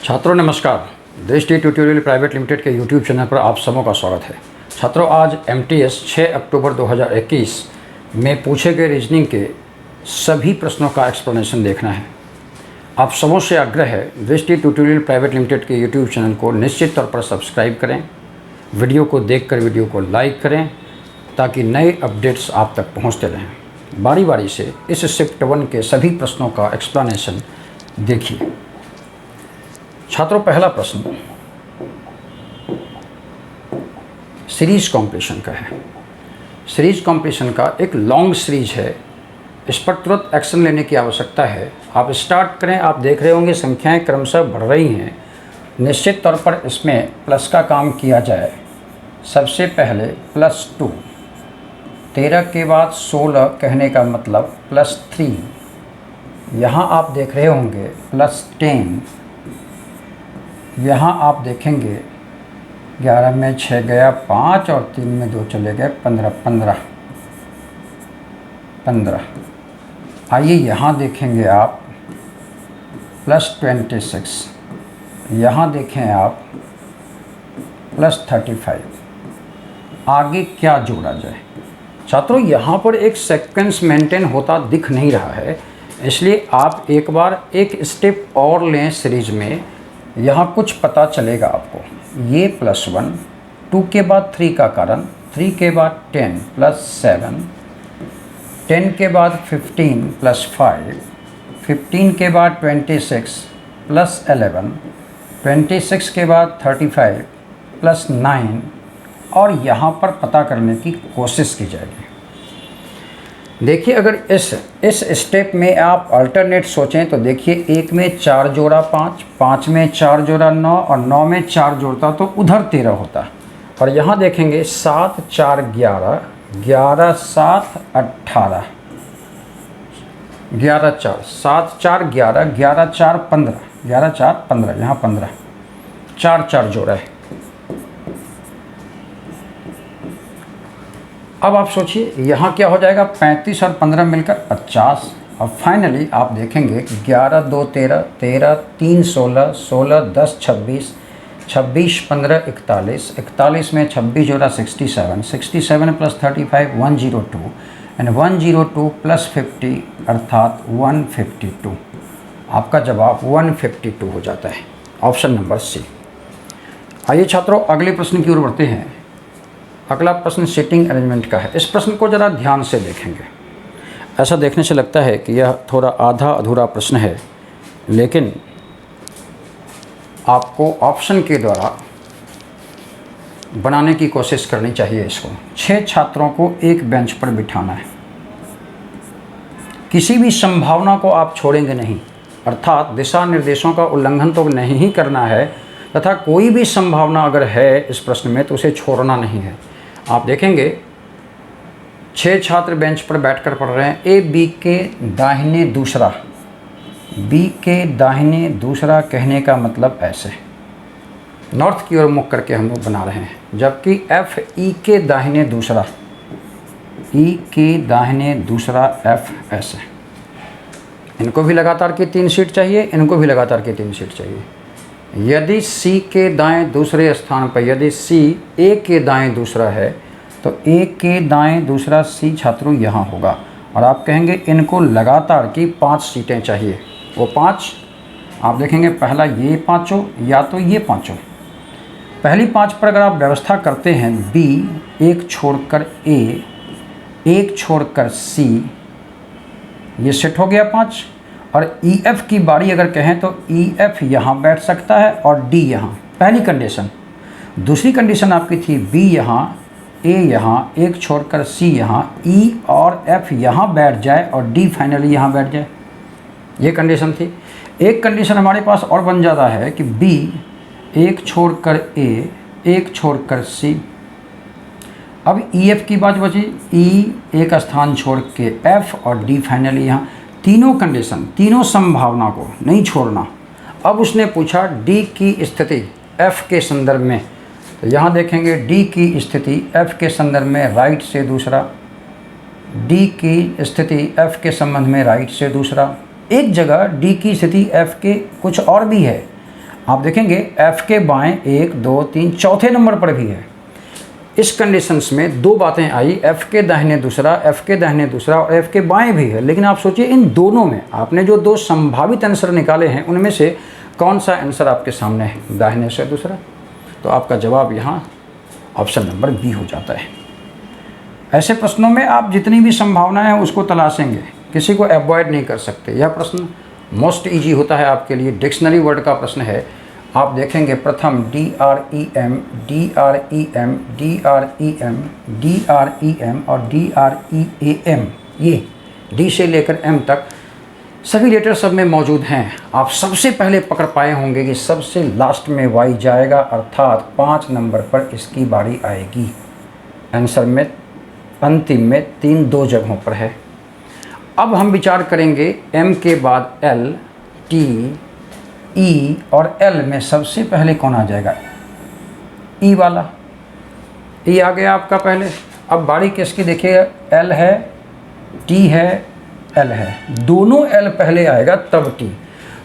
छात्रों नमस्कार। दृष्टि ट्यूटोरियल प्राइवेट लिमिटेड के यूट्यूब चैनल पर आप सबों का स्वागत है। छात्रों, आज MTS 6 अक्टूबर 2021 में पूछे गए रीजनिंग के सभी प्रश्नों का एक्सप्लेनेशन देखना है। आप सबों से आग्रह है, दृष्टि ट्यूटोरियल प्राइवेट लिमिटेड के यूट्यूब चैनल को निश्चित तौर पर सब्सक्राइब करें, वीडियो को देखकर वीडियो को लाइक करें ताकि नए अपडेट्स आप तक पहुँचते रहें। बारी बारी से इस शिफ्ट 1 के सभी प्रश्नों का एक्सप्लेनेशन देखिए। छात्रों, पहला प्रश्न सीरीज कॉम्प्लीशन का है। सीरीज कॉम्प्लीशन का एक लॉन्ग सीरीज है, इस पर तुरंत एक्शन लेने की आवश्यकता है। आप स्टार्ट करें। आप देख रहे होंगे संख्याएं क्रमशः बढ़ रही हैं। निश्चित तौर पर इसमें प्लस का काम किया जाए। सबसे पहले +2, 13 के बाद 16 कहने का मतलब +3। यहाँ आप देख रहे होंगे +10। यहाँ आप देखेंगे 11 में 6 गया 5 और 3 में 2 चले गए 15। आइए यहाँ देखेंगे आप +26। यहाँ देखें आप +35। आगे क्या जोड़ा जाए? छात्रों, यहाँ पर एक सेक्वेंस मेंटेन होता दिख नहीं रहा है, इसलिए आप एक बार एक स्टेप और लें सीरीज में। यहाँ कुछ पता चलेगा आपको। ये +1, 2 के बाद 3 का कारण, 3 के बाद 10 +7, 10 के बाद 15 +5, 15 के बाद 26 +11, 26 के बाद 35 +9 और यहाँ पर पता करने की कोशिश की जाएगी। देखिए, अगर इस स्टेप में आप अल्टरनेट सोचें तो देखिए, 1 में 4 जोड़ा 5, 5 में 4 जोड़ा 9 और 9 में 4 जोड़ता तो उधर 13 होता। और यहाँ देखेंगे 7 4 11, 11 7 18, 11 4 7 4 11, 11 4 15, 11 4 15, यहाँ 15, 4 4 जोड़ा है। अब आप सोचिए यहाँ क्या हो जाएगा, 35 और 15 मिलकर 50। और फाइनली आप देखेंगे 11 2 13, 13 3 16, 16 10 26, 26 15 41, 41 में 26 जोड़ा 67, 67 + 35 102 एंड 102 + 50 अर्थात 152। आपका जवाब 152 हो जाता है, ऑप्शन नंबर सी। आइए छात्रों, अगले प्रश्न की ओर बढ़ते हैं। अगला प्रश्न सीटिंग अरेंजमेंट का है। इस प्रश्न को ज़रा ध्यान से देखेंगे। ऐसा देखने से लगता है कि यह थोड़ा आधा अधूरा प्रश्न है, लेकिन आपको ऑप्शन के द्वारा बनाने की कोशिश करनी चाहिए इसको। 6 छात्रों को एक बेंच पर बिठाना है। किसी भी संभावना को आप छोड़ेंगे नहीं, अर्थात दिशा निर्देशों का उल्लंघन तो नहीं ही करना है, तथा कोई भी संभावना अगर है इस प्रश्न में तो उसे छोड़ना नहीं है। आप देखेंगे 6 छात्र बेंच पर बैठकर पढ़ रहे हैं। ए बी के दाहिने दूसरा, बी के दाहिने दूसरा कहने का मतलब ऐसे नॉर्थ की ओर मुख करके हम लोग बना रहे हैं, जबकि एफ ई के दाहिने दूसरा, ई के दाहिने दूसरा एफ ऐसे। इनको भी लगातार की 3 सीट चाहिए, इनको भी लगातार की 3 सीट चाहिए। यदि C के दाएं दूसरे स्थान पर, यदि C A के दाएं दूसरा है तो A के दाएं दूसरा C छात्रों यहाँ होगा। और आप कहेंगे इनको लगातार की 5 सीटें चाहिए। वो 5 आप देखेंगे, पहला ये 5 या तो ये 5। पहली 5 पर अगर आप व्यवस्था करते हैं, B एक छोड़कर A, एक छोड़कर C, ये सेट हो गया 5। और EF की बारी अगर कहें तो EF यहाँ बैठ सकता है और D यहाँ, पहली कंडीशन। दूसरी कंडीशन आपकी थी B यहाँ, A यहाँ, एक छोड़कर C यहाँ, E और F यहाँ बैठ जाए और D फाइनली यहाँ बैठ जाए। ये कंडीशन थी। एक कंडीशन हमारे पास और बन जाता है कि B एक छोड़कर A, एक छोड़कर C। अब EF की बात बची, E एक स्थान छोड़ के F और D फाइनली यहाँ। तीनों कंडीशन, तीनों संभावना को नहीं छोड़ना। अब उसने पूछा D की स्थिति F के संदर्भ में, तो यहाँ देखेंगे D की स्थिति F के संदर्भ में राइट से दूसरा, D की स्थिति F के संबंध में राइट से दूसरा। एक जगह D की स्थिति F के कुछ और भी है। आप देखेंगे F के बाएं 1 2 3 चौथे नंबर पर भी है। इस कंडीशंस में दो बातें आई, F के दाहिने दूसरा, F के दाहिने दूसरा और F के बाएं भी है। लेकिन आप सोचिए इन दोनों में आपने जो दो संभावित आंसर निकाले हैं उनमें से कौन सा आंसर आपके सामने है, दाहिने से दूसरा। तो आपका जवाब यहाँ ऑप्शन नंबर बी हो जाता है। ऐसे प्रश्नों में आप जितनी भी संभावना है उसको तलाशेंगे, किसी को अवॉइड नहीं कर सकते। यह प्रश्न मोस्ट इजी होता है आपके लिए, डिक्शनरी वर्ड का प्रश्न है। आप देखेंगे प्रथम DREM, DREM, DREM, DREM और DREAM, ये D से लेकर M तक सभी लेटर सब में मौजूद हैं। आप सबसे पहले पकड़ पाए होंगे कि सबसे लास्ट में Y जाएगा, अर्थात 5 नंबर पर इसकी बारी आएगी। आंसर में अंतिम में 3 2 जगहों पर है। अब हम विचार करेंगे M के बाद L, T, E और L में सबसे पहले कौन आ जाएगा, E वाला। E आ गया आपका पहले। अब बारी किसकी देखिए, L है, T है, L है, दोनों L पहले आएगा तब T।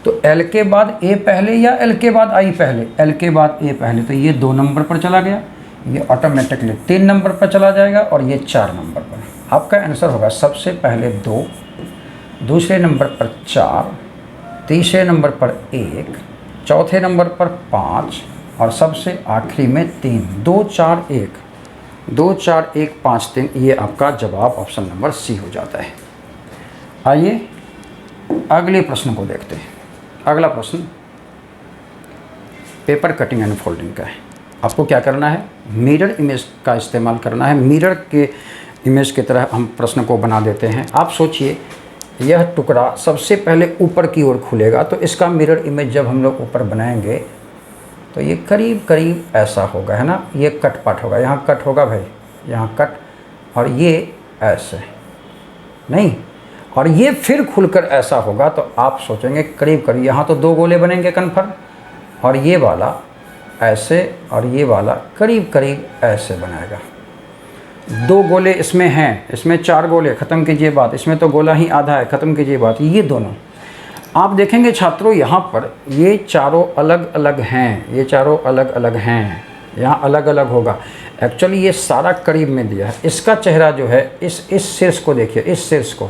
तो L के बाद A पहले या L के बाद I पहले, L के बाद A पहले, तो ये 2 नंबर पर चला गया, ये ऑटोमेटिकली 3 नंबर पर चला जाएगा और ये 4 नंबर पर। आपका आंसर होगा सबसे पहले 2, दूसरे नंबर पर 4, तीसरे नंबर पर 1, चौथे नंबर पर 5 और सबसे आखिरी में 3। 2 4 1, 2 4 1 5 3, ये आपका जवाब ऑप्शन नंबर सी हो जाता है। आइए अगले प्रश्न को देखते हैं। अगला प्रश्न पेपर कटिंग एंड फोल्डिंग का है। आपको क्या करना है, मिरर इमेज का इस्तेमाल करना है। मिरर के इमेज की तरह हम प्रश्न को बना देते हैं। आप सोचिए यह टुकड़ा सबसे पहले ऊपर की ओर खुलेगा, तो इसका मिरर इमेज जब हम लोग ऊपर बनाएंगे तो ये करीब करीब ऐसा होगा, है ना। ये कट पार्ट होगा, यहाँ कट होगा भाई, यहाँ कट, और ये ऐसे नहीं, और ये फिर खुलकर ऐसा होगा। तो आप सोचेंगे करीब करीब यहाँ तो 2 गोले बनेंगे कन्फर्म, और ये वाला ऐसे और ये वाला करीब करीब ऐसे बनाएगा। 2 गोले इसमें हैं, इसमें 4 गोले, ख़त्म कीजिए बात। इसमें तो गोला ही आधा है, ख़त्म कीजिए बात। ये दोनों आप देखेंगे छात्रों, यहाँ पर ये चारों अलग अलग हैं, ये चारों अलग अलग हैं, यहाँ अलग अलग होगा। एक्चुअली ये सारा करीब में दिया है। इसका चेहरा जो है, इस शीर्ष को देखिए, इस शीर्ष को,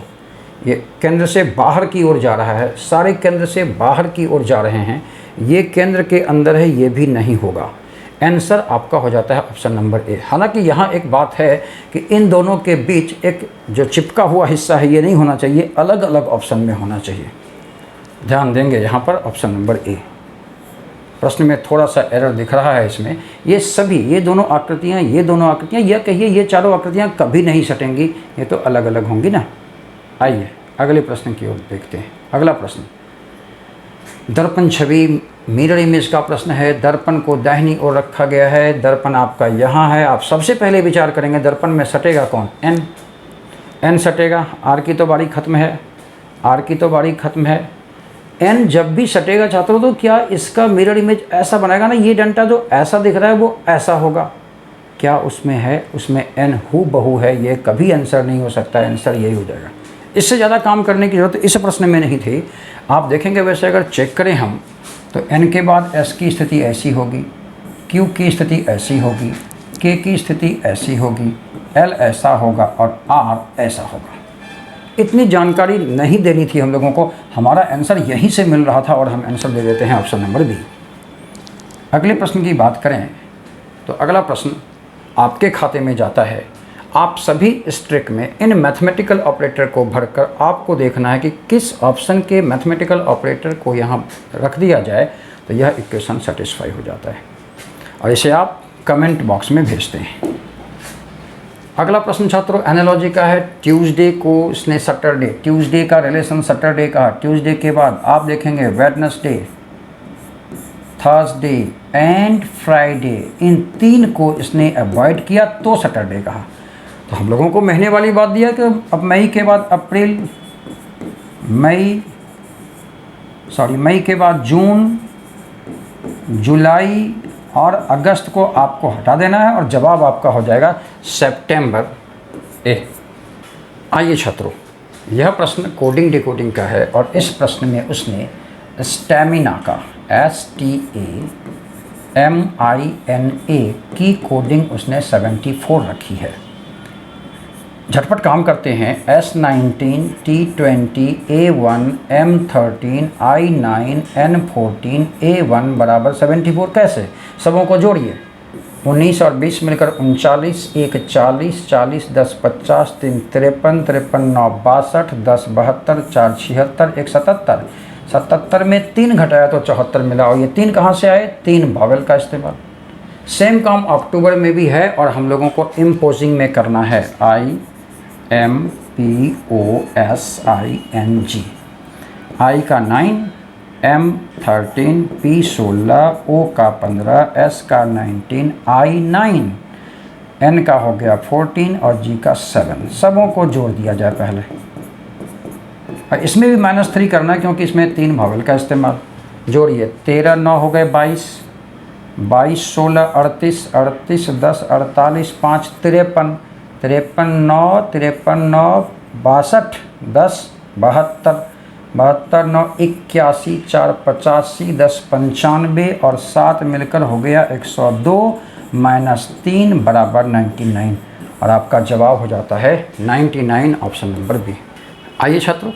ये केंद्र से बाहर की ओर जा रहा है, सारे केंद्र से बाहर की ओर जा रहे हैं। ये केंद्र के अंदर है, ये भी नहीं होगा। आंसर आपका हो जाता है ऑप्शन नंबर ए। हालांकि यहाँ एक बात है कि इन दोनों के बीच एक जो चिपका हुआ हिस्सा है ये नहीं होना चाहिए, अलग अलग ऑप्शन में होना चाहिए। ध्यान देंगे यहाँ पर ऑप्शन नंबर ए। प्रश्न में थोड़ा सा एरर दिख रहा है इसमें। ये सभी, ये दोनों आकृतियाँ, ये दोनों आकृतियाँ, या कहिए ये चारों आकृतियाँ कभी नहीं सटेंगी, ये तो अलग अलग होंगी ना। आइए अगले प्रश्न की ओर देखते हैं। अगला प्रश्न दर्पण छवि मिरर इमेज का प्रश्न है। दर्पण को दाहिनी ओर रखा गया है, दर्पण आपका यहाँ है। आप सबसे पहले विचार करेंगे दर्पण में सटेगा कौन, एन सटेगा। आर की तो बारी खत्म है, आर की तो बारी खत्म है। एन जब भी सटेगा छात्रों तो क्या इसका मिरर इमेज ऐसा बनाएगा ना, ये डंटा जो ऐसा दिख रहा है वो ऐसा होगा। क्या उसमें है, उसमें एन हूबहू है, ये कभी आंसर नहीं हो सकता, आंसर यही हो जाएगा। इससे ज़्यादा काम करने की ज़रूरत इस प्रश्न में नहीं थी। आप देखेंगे वैसे अगर चेक करें हम तो एन के बाद एस की स्थिति ऐसी होगी, क्यू की स्थिति ऐसी होगी, के की स्थिति ऐसी होगी, एल ऐसा होगा और आर ऐसा होगा। इतनी जानकारी नहीं देनी थी हम लोगों को, हमारा आंसर यहीं से मिल रहा था और हम आंसर दे देते हैं ऑप्शन नंबर बी। अगले प्रश्न की बात करें तो अगला प्रश्न आपके खाते में जाता है। आप सभी इस ट्रिक में इन मैथमेटिकल ऑपरेटर को भरकर आपको देखना है कि किस ऑप्शन के मैथमेटिकल ऑपरेटर को यहाँ रख दिया जाए तो यह इक्वेशन सेटिस्फाई हो जाता है, और इसे आप कमेंट बॉक्स में भेजते हैं। अगला प्रश्न छात्रों एनालॉजी का है। ट्यूसडे को इसने सैटरडे, ट्यूसडे का रिलेशन सैटरडे का, ट्यूसडे के बाद आप देखेंगे वेडनेसडे, थर्सडे एंड फ्राइडे, इन 3 को इसने अवॉइड किया तो सैटरडे कहा। तो हम लोगों को महीने वाली बात दिया कि अब मई के बाद अप्रैल, मई के बाद जून, जुलाई और अगस्त को आपको हटा देना है और जवाब आपका हो जाएगा सितंबर ए। आइए छात्रों, यह प्रश्न कोडिंग डिकोडिंग का है और इस प्रश्न में उसने स्टैमिना का STAMINA की कोडिंग उसने 74 रखी है। झटपट काम करते हैं। S19 T20 A1 M13 I9 N14 A1 बराबर 74 कैसे? सबों को जोड़िए। 19 और 20 मिलकर 39, 1 40, 40 10 50, 3 53, 53 9 62, 10 72, 4 76, 1 77। 77 में 3 घटाया तो 74 मिला। और ये 3 कहाँ से आए? 3 भावेल का इस्तेमाल। सेम काम अक्टूबर में भी है और हम लोगों को इम्पोजिंग में करना है। IMPOSING। I का 9, M13, P16, O का 15, S का 19, I9, N का हो गया 14 और G का 7। सबों को जोड़ दिया जाए पहले। और इसमें भी -3 करना है क्योंकि इसमें 3 भावेल का इस्तेमाल। जोड़िए। 13 9 हो गए 22, 22 16 38, 38 10 48, 5 53, 53 9 53 9 62, 10 72, 72 9 81, 4 85, 10 95 और 7 मिलकर हो गया 102 -3 बराबर 99। और आपका जवाब हो जाता है 99, ऑप्शन नंबर बी। आइए छात्रों,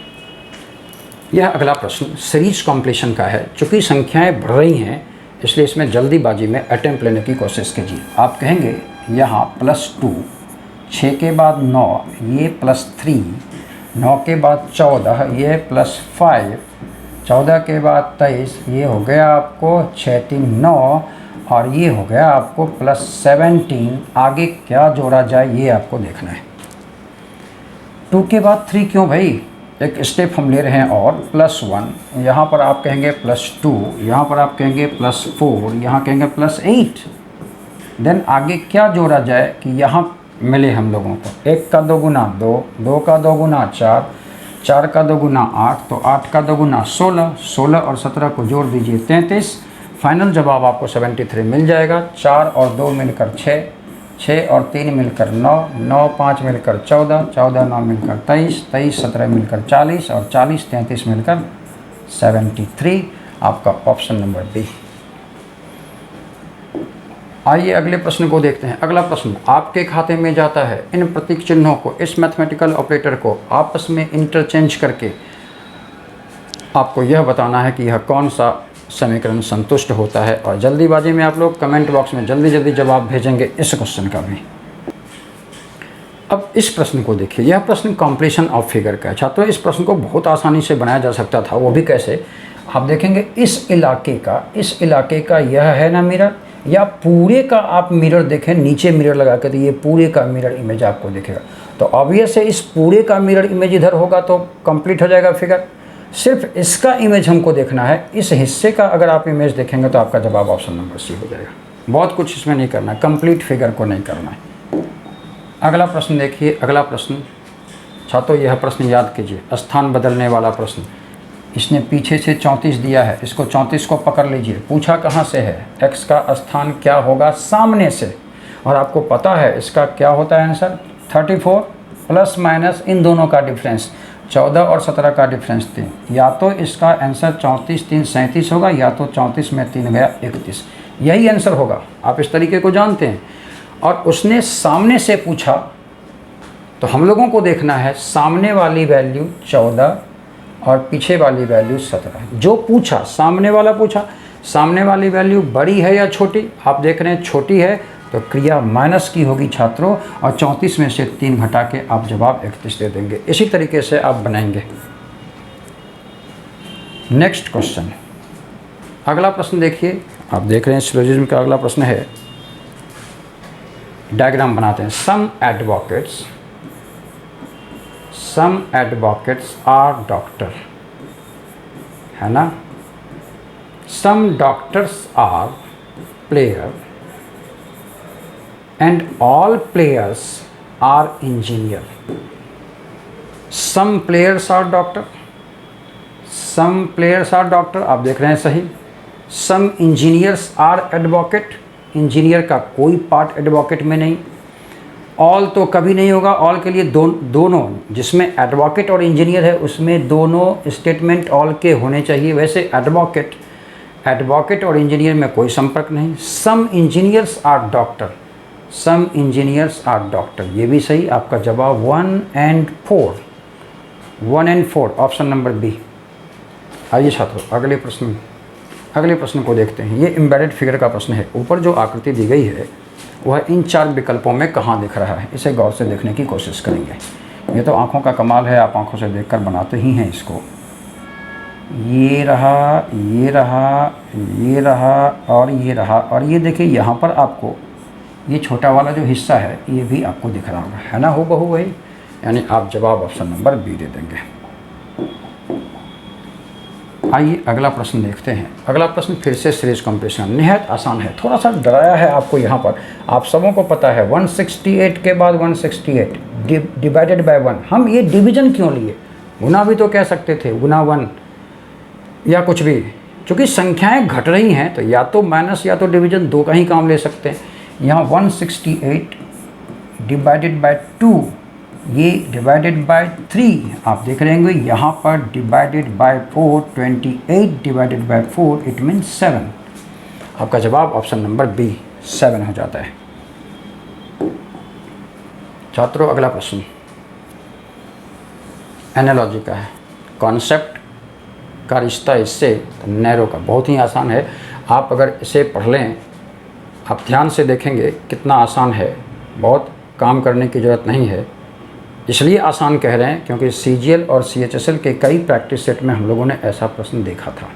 यह अगला प्रश्न सीरीज कॉम्प्लीशन का है। चूँकि संख्याएं बढ़ रही हैं इसलिए इसमें जल्दीबाजी में अटेम्प्ट लेने की कोशिश कीजिए। आप कहेंगे यहाँ +2, 6 के बाद 9, ये +3, 9 के बाद 14, ये +5, 14 के बाद 23, ये हो गया आपको 6 3 9 और ये हो गया आपको +17। आगे क्या जोड़ा जाए ये आपको देखना है। 2 के बाद 3 क्यों भाई? एक स्टेप हम ले रहे हैं और +1, यहाँ पर आप कहेंगे +2, यहाँ पर आप कहेंगे +4, यहाँ कहेंगे +8। देन आगे क्या जोड़ा जाए कि यहाँ मिले हम लोगों को। 1 का 2 गुना 2, 2 का 2 गुना 4, 4 का 2 गुना 8, तो 8 का 2 गुना 16, 16 और 17 को जोड़ दीजिए 33। फाइनल जवाब आपको 73 मिल जाएगा। 4 और 2 मिलकर 6, 6 और 3 मिलकर 9, 9 5 मिलकर 14, 14 9 मिलकर 23, 23 17 मिलकर 40 और 40 33 मिलकर 73। आपका ऑप्शन नंबर बी। आइए अगले प्रश्न को देखते हैं। अगला प्रश्न आपके खाते में जाता है। इन प्रतीक चिन्हों को, इस मैथमेटिकल ऑपरेटर को आपस में इंटरचेंज करके आपको यह बताना है कि यह कौन सा समीकरण संतुष्ट होता है। और जल्दीबाजी में आप लोग कमेंट बॉक्स में जल्दी जल्दी जवाब भेजेंगे इस क्वेश्चन का भी। अब इस प्रश्न को देखिए। यह प्रश्न कॉम्प्लीशन ऑफ फिगर का है। छात्रों, इस प्रश्न को बहुत आसानी से बनाया जा सकता था। वो भी कैसे? आप देखेंगे इस इलाके का यह है ना मिरर, या पूरे का आप मिरर देखें नीचे मिरर लगा के, तो ये पूरे का मिरर इमेज आपको दिखेगा। तो ऑब्वियस है इस पूरे का मिरर इमेज इधर होगा तो कंप्लीट हो जाएगा फिगर। सिर्फ इसका इमेज हमको देखना है। इस हिस्से का अगर आप इमेज देखेंगे तो आपका जवाब ऑप्शन नंबर सी हो जाएगा। बहुत कुछ इसमें नहीं करना है, कंप्लीट फिगर को नहीं करना है। अगला प्रश्न देखिए। अगला प्रश्न छात्रों, यह प्रश्न याद कीजिए, स्थान बदलने वाला प्रश्न। इसने पीछे से 34 दिया है, इसको 34 को पकड़ लीजिए। पूछा कहाँ से है? x का स्थान क्या होगा? सामने से। और आपको पता है इसका क्या होता है आंसर? 34 प्लस माइनस इन दोनों का डिफरेंस 14 और 17 का डिफरेंस 3। या तो इसका आंसर 34 3 37 होगा, या तो 34 में 3 गया 31। यही आंसर होगा। आप इस तरीके को जानते हैं। और उसने सामने से पूछा तो हम लोगों को देखना है सामने वाली वैल्यू 14 और पीछे वाली वैल्यू 17। जो पूछा, सामने वाला पूछा, सामने वाली वैल्यू बड़ी है या छोटी? आप देख रहे हैं छोटी है तो क्रिया माइनस की होगी छात्रों, और 34 में से 3 घटा के आप जवाब 31 दे देंगे। इसी तरीके से आप बनाएंगे। नेक्स्ट क्वेश्चन, अगला प्रश्न देखिए। आप देख रहे हैं सिलोजिज्म का अगला प्रश्न है। डायग्राम बनाते हैं। सम एडवोकेट्स आर डॉक्टर, है ना। Some doctors are player and all players are engineer. Some players are doctor, some players are doctor, आप देख रहे हैं सही। Some engineers are advocate, engineer का कोई पार्ट एडवोकेट में नहीं। ऑल तो कभी नहीं होगा। ऑल के लिए दोनों, जिसमें एडवोकेट और इंजीनियर है उसमें दोनों स्टेटमेंट ऑल के होने चाहिए। वैसे एडवोकेट और इंजीनियर में कोई संपर्क नहीं। Some engineers are doctor, some engineers are doctor, ये भी सही। आपका जवाब 1 और 4, 1 और 4 ऑप्शन नंबर बी। आइए छात्रों अगले प्रश्न को देखते हैं। ये एम्बेडेड फिगर का प्रश्न है। ऊपर जो आकृति दी गई है वह इन 4 विकल्पों में कहाँ दिख रहा है, इसे गौर से देखने की कोशिश करेंगे। ये तो आँखों का कमाल है, आप आँखों से देखकर बनाते ही हैं इसको। ये रहा, ये रहा, ये रहा और ये रहा, और ये देखिए यहाँ पर आपको ये छोटा वाला जो हिस्सा है ये भी आपको दिख रहा होगा, है ना, हूबहू वही। यानी आप जवाब ऑप्शन नंबर बी दे देंगे। आइए अगला प्रश्न देखते हैं। अगला प्रश्न फिर से सीरीज कंप्रेशन, निहायत आसान है, थोड़ा सा डराया है आपको यहाँ पर। आप सबों को पता है 168 के बाद 168 डिवाइडेड बाय 1। हम ये डिवीजन क्यों लिए, गुना भी तो कह सकते थे, गुना 1 या कुछ भी। क्योंकि संख्याएं घट रही हैं तो या तो माइनस या तो डिवीजन, दो का ही काम ले सकते हैं। यहाँ 168 डिवाइडेड बाय 2, ये डिवाइडेड बाय 3 आप देख रहे होंगे। यहाँ पर divided by 4, 28 divided by 4 it means 7। आपका जवाब ऑप्शन नंबर बी 7 हो जाता है। छात्रों अगला प्रश्न एनालॉजी का है। कॉन्सेप्ट का रिश्ता इससे नैरो का, बहुत ही आसान है। आप अगर इसे पढ़ लें, आप ध्यान से देखेंगे कितना आसान है, बहुत काम करने की ज़रूरत नहीं है। इसलिए आसान कह रहे हैं क्योंकि CGL और CHSL के कई प्रैक्टिस सेट में हम लोगों ने ऐसा प्रश्न देखा था।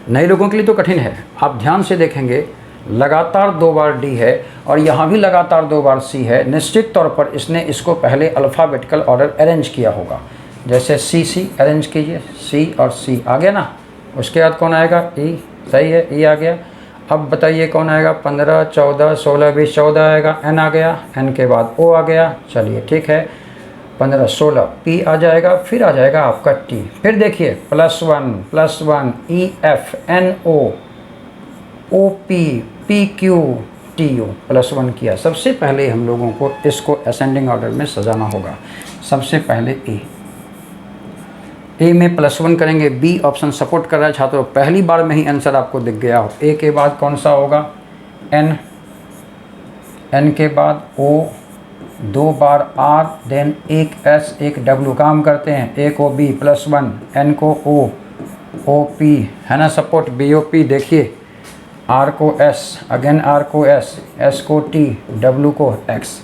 नए लोगों के लिए तो कठिन है। आप ध्यान से देखेंगे लगातार 2 बार D है और यहाँ भी लगातार 2 बार C है। निश्चित तौर पर इसने इसको पहले अल्फ़ाबेटिकल ऑर्डर अरेंज किया होगा। जैसे C अरेंज कीजिए, C और C आ गया ना। उसके बाद कौन आएगा, E, सही है, E आ गया। अब बताइए कौन आएगा, 15, 14, 16, 20, 14 आएगा, N आ गया, N के बाद O आ गया, चलिए ठीक है, 15, 16 P आ जाएगा, फिर आ जाएगा आपका T। फिर देखिए +1 EF NO OP PQ TU +1 किया। सबसे पहले हम लोगों को इसको असेंडिंग ऑर्डर में सजाना होगा। सबसे पहले ए में +1 करेंगे। बी ऑप्शन सपोर्ट कर रहा है छात्रों, पहली बार में ही आंसर आपको दिख गया हो। ए के बाद कौन सा होगा, एन, एन के बाद ओ, 2 बार आर, देन एक एस, एक डब्ल्यू। काम करते हैं, ए को बी +1, एन को ओ, ओ पी है ना सपोर्ट, बी ओ पी। देखिए आर को एस, अगेन आर को एस, एस को टी, डब्ल्यू को एक्स।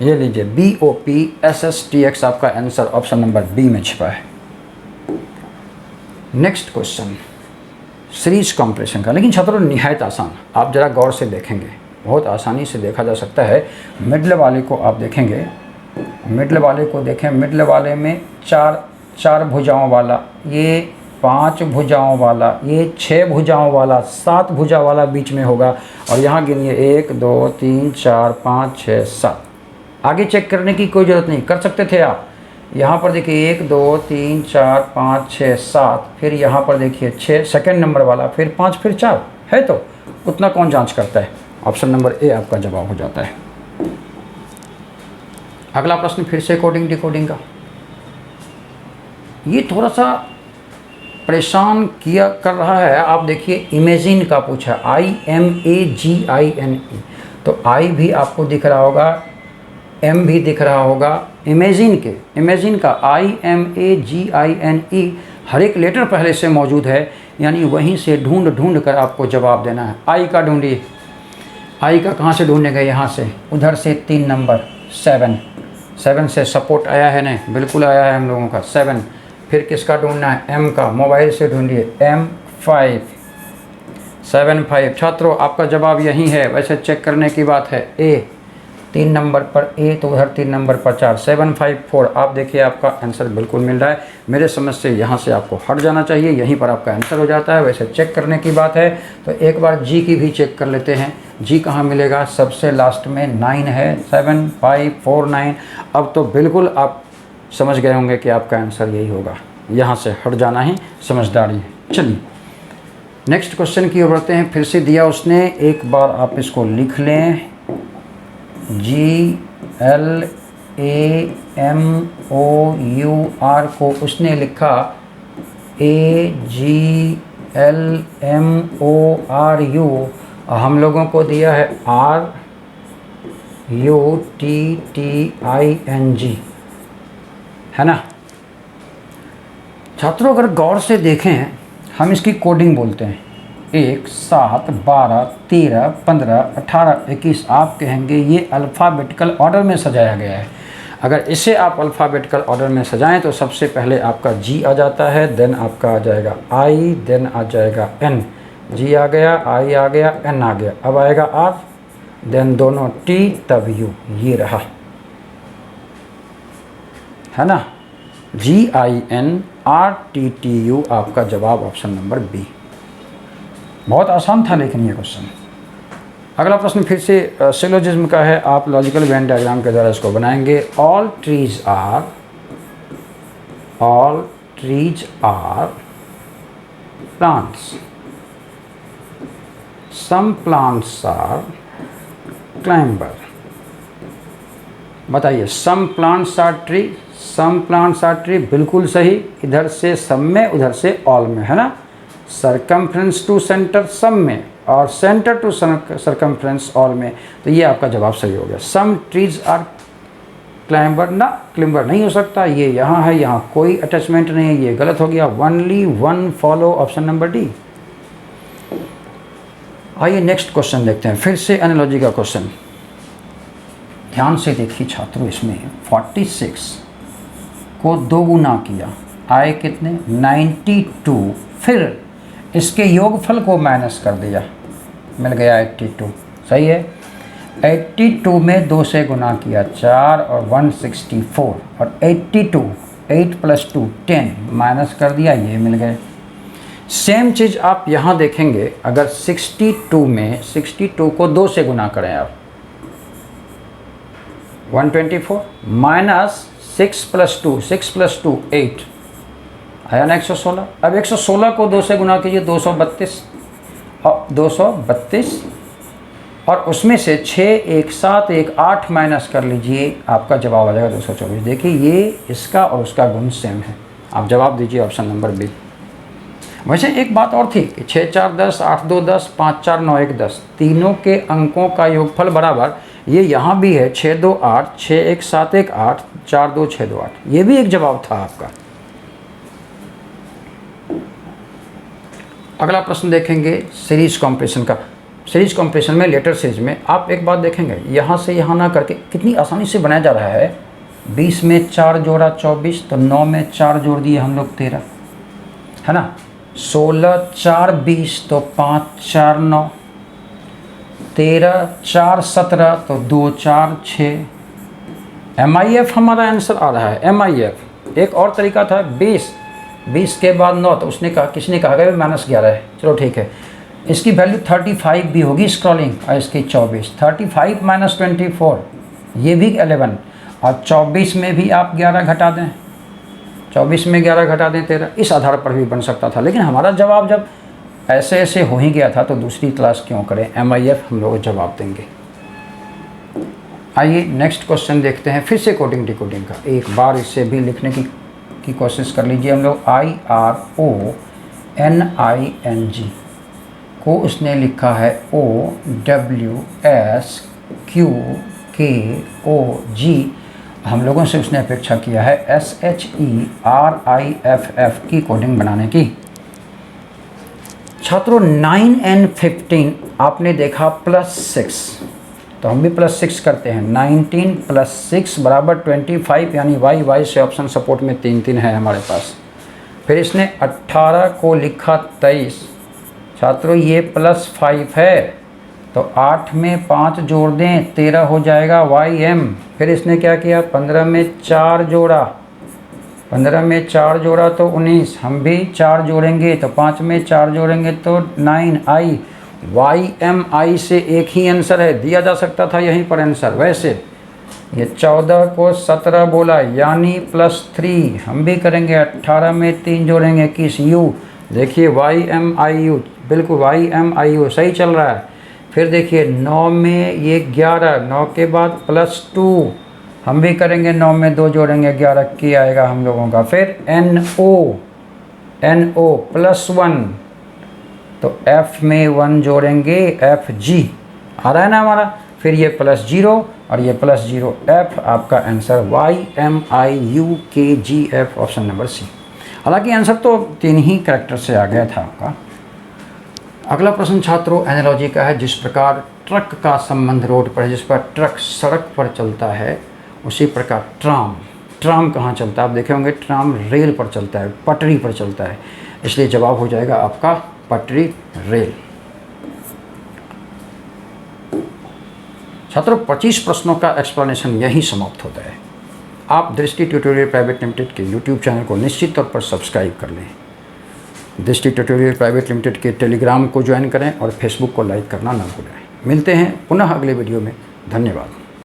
ये लीजिए B O P S S T X, आपका आंसर ऑप्शन नंबर बी में छिपा है। नेक्स्ट क्वेश्चन सीरीज कॉम्प्रेशन का, लेकिन छात्रों निहायत आसान। आप ज़रा गौर से देखेंगे, बहुत आसानी से देखा जा सकता है। मिडल वाले को आप देखेंगे, मिडल वाले को देखें, मिडल वाले में चार भुजाओं वाला, ये 5 भुजाओं वाला, ये 6 भुजाओं वाला, 7 भुजा वाला बीच में होगा। और यहाँ गिनिए 1 2 3 4 5 6 7। आगे चेक करने की कोई ज़रूरत नहीं, कर सकते थे आप। यहाँ पर देखिए 1 2 3 4 5 6 7, फिर यहाँ पर देखिए 6 सेकेंड नंबर वाला, फिर 5, फिर 4 है। तो उतना कौन जांच करता है। ऑप्शन नंबर ए आपका जवाब हो जाता है। अगला प्रश्न फिर से कोडिंग डिकोडिंग का। ये थोड़ा सा परेशान किया कर रहा है। आप देखिए इमेजिन का पूछा, IMAGINE, तो I भी आपको दिख रहा होगा, M भी दिख रहा होगा। इमेजिन का IMAGINE, हर एक लेटर पहले से मौजूद है, यानी वहीं से ढूंढ कर आपको जवाब देना है। आई का ढूंढिए, आई का कहाँ से ढूंढेंगे, यहाँ से, उधर से 3 नंबर 7 से सपोर्ट आया है, नहीं बिल्कुल आया है हम लोगों का 7। फिर किसका ढूंढना है, M का, मोबाइल से ढूंढिए, M5 7 5। छात्रों आपका जवाब यही है। वैसे चेक करने की बात है, A 3 नंबर पर A, तो उधर 3 नंबर पर 4, 7 5 4। आप देखिए आपका आंसर बिल्कुल मिल रहा है। मेरे समझ से यहाँ से आपको हट जाना चाहिए, यहीं पर आपका आंसर हो जाता है। वैसे चेक करने की बात है तो एक बार G की भी चेक कर लेते हैं। G कहाँ मिलेगा, सबसे लास्ट में 9 है, 7 5 4 9। अब तो बिल्कुल आप समझ गए होंगे कि आपका आंसर यही होगा। यहाँ से हट जाना ही समझदारी है। चलिए नेक्स्ट क्वेश्चन की ओर बढ़ते हैं। फिर से दिया उसने, एक बार आप इसको लिख लें, GLAMOUR को उसने लिखा AGOR LMORU, हम लोगों को दिया है RUTTING, है ना। छात्रों अगर गौर से देखें, हम इसकी कोडिंग बोलते हैं 1, 7, 12, 13, 15, 18, 21। आप कहेंगे ये अल्फ़ाबेटिकल ऑर्डर में सजाया गया है। अगर इसे आप अल्फ़ाबेटिकल ऑर्डर में सजाएं तो सबसे पहले आपका G आ जाता है, देन आपका आ जाएगा I, देन आ जाएगा N। G आ गया, I आ गया, N आ गया, अब आएगा R, देन दोनों T, तब U। ये रहा, है ना। GINRTTU आपका जवाब ऑप्शन नंबर बी। बहुत आसान था लेकिन ये क्वेश्चन। अगला प्रश्न फिर से सिलोजिज्म का है, आप लॉजिकल वेन डायग्राम के द्वारा इसको बनाएंगे। All trees are plants, some plants are climber. बताइए, some plants are tree, some plants are tree, बिल्कुल सही। इधर से सम में, उधर से ऑल में, है ना। सरकमफ्रेंस टू सेंटर सम में और सेंटर टू सरकमफ्रेंस ऑल में, तो ये आपका जवाब सही हो गया। सम ट्रीज आर क्लाइंबर, ना क्लिम्बर नहीं हो सकता, ये यहाँ है, यहाँ कोई अटैचमेंट नहीं है, ये गलत हो गया। Only one follow, option number D. आइए नेक्स्ट क्वेश्चन देखते हैं, फिर से एनालॉजी का क्वेश्चन। ध्यान से देखिए छात्रों, इसमें 46 को 2 गुना किया, आए कितने 92, फिर इसके योगफल को माइनस कर दिया, मिल गया 82। सही है। 82 में 2 से गुना किया 4 और 164, और 82 8 + 2 10 माइनस कर दिया, ये मिल गए। सेम चीज़ आप यहाँ देखेंगे, अगर 62 में 62 को 2 से गुना करें आप, 124 माइनस 6 + 2 8 आया ना 116। अब 116 को 2 से गुना कीजिए, 232 और 232, और उसमें से 6 1 7 1 8 माइनस कर लीजिए, आपका जवाब आ जाएगा 224। देखिए ये इसका और उसका गुण सेम है, आप जवाब दीजिए ऑप्शन नंबर बी। वैसे एक बात और थी कि 6 4 10, 8 2 10, 5 4 9 1 10, तीनों के अंकों का योगफल बराबर, ये यहाँ भी है 6 2 8, 6 1 7 1 8, 4 2 6 2 8, ये भी एक जवाब था आपका। अगला प्रश्न देखेंगे सीरीज कॉम्प्रेशन का। सीरीज कॉम्प्रेशन में, लेटर सीरीज में आप एक बात देखेंगे, यहाँ से यहाँ ना करके कितनी आसानी से बनाया जा रहा है। 20 में 4 जोड़ा 24, तो 9 में 4 जोड़ दिए हम लोग 13, है ना। 16 4 20, तो 5 4 9, 13 4 17, तो 2 4 6। MIF हमारा आंसर आ रहा है, MIF। एक और तरीका था 20 के बाद 9, तो उसने कहा, किसने कहा कि -11 है, चलो ठीक है। इसकी वैल्यू 35 भी होगी स्क्रॉलिंग, और इसकी 24, 35 - 24, ये भी 11, और 24 में भी आप 11 घटा दें, 24 में 11 घटा दें 13, इस आधार पर भी बन सकता था। लेकिन हमारा जवाब जब ऐसे ऐसे हो ही गया था, तो दूसरी क्लास क्यों करें, MIF हम लोग जवाब देंगे। आइए नेक्स्ट क्वेश्चन देखते हैं, फिर से कोडिंग डिकोडिंग का। एक बार इसे भी लिखने की कोशिश कर लीजिए हम लोग। IRONING को उसने लिखा है OWSQKOG, हम लोगों से उसने अपेक्षा किया है SHERIFF की कोडिंग बनाने की। छात्रों 9 and 15 आपने देखा +6, तो हम भी +6 करते हैं। 19 + 6 = 25, यानी y से ऑप्शन सपोर्ट में 3 3 है हमारे पास। फिर इसने 18 को लिखा 23, छात्रों ये +5 है, तो 8 में 5 जोड़ दें 13 हो जाएगा YM। फिर इसने क्या किया, 15 में 4 जोड़ा, 15 में 4 जोड़ा तो 19, हम भी 4 जोड़ेंगे, तो 5 में 4 जोड़ेंगे तो 9I। YMI से एक ही आंसर है, दिया जा सकता था यहीं पर आंसर। वैसे ये 14 को 17 बोला, यानी +3, हम भी करेंगे। 18 में 3 जोड़ेंगे, किस U, देखिए YMIU, बिल्कुल YMIU सही चल रहा है। फिर देखिए 9 में ये 11, 9 के बाद +2, हम भी करेंगे। 9 में 2 जोड़ेंगे, 11 की आएगा हम लोगों का। फिर NO +1, तो F में 1 जोड़ेंगे, FG आ रहा है ना हमारा, फिर ये +0 और ये +0, F आपका answer YMIUKGF, option number C. हालांकि आंसर तो 3 ही कैरेक्टर से आ गया था आपका। अगला प्रश्न छात्रों एनालॉजी का है। जिस प्रकार ट्रक का संबंध रोड पर है, जिस पर ट्रक सड़क पर चलता है, उसी प्रकार ट्राम कहाँ चलता है? आप देखे होंगे ट्राम रेल पर चलता है, पटरी पर चलता है, इसलिए जवाब हो जाएगा आपका पटरी रेल। छात्रों 25 प्रश्नों का एक्सप्लेनेशन यही समाप्त होता है। आप दृष्टि ट्यूटोरियल प्राइवेट लिमिटेड के यूट्यूब चैनल को निश्चित तौर पर सब्सक्राइब कर लें। दृष्टि ट्यूटोरियल प्राइवेट लिमिटेड के टेलीग्राम को ज्वाइन करें और फेसबुक को लाइक करना ना भूलें। मिलते हैं पुनः अगले वीडियो में। धन्यवाद।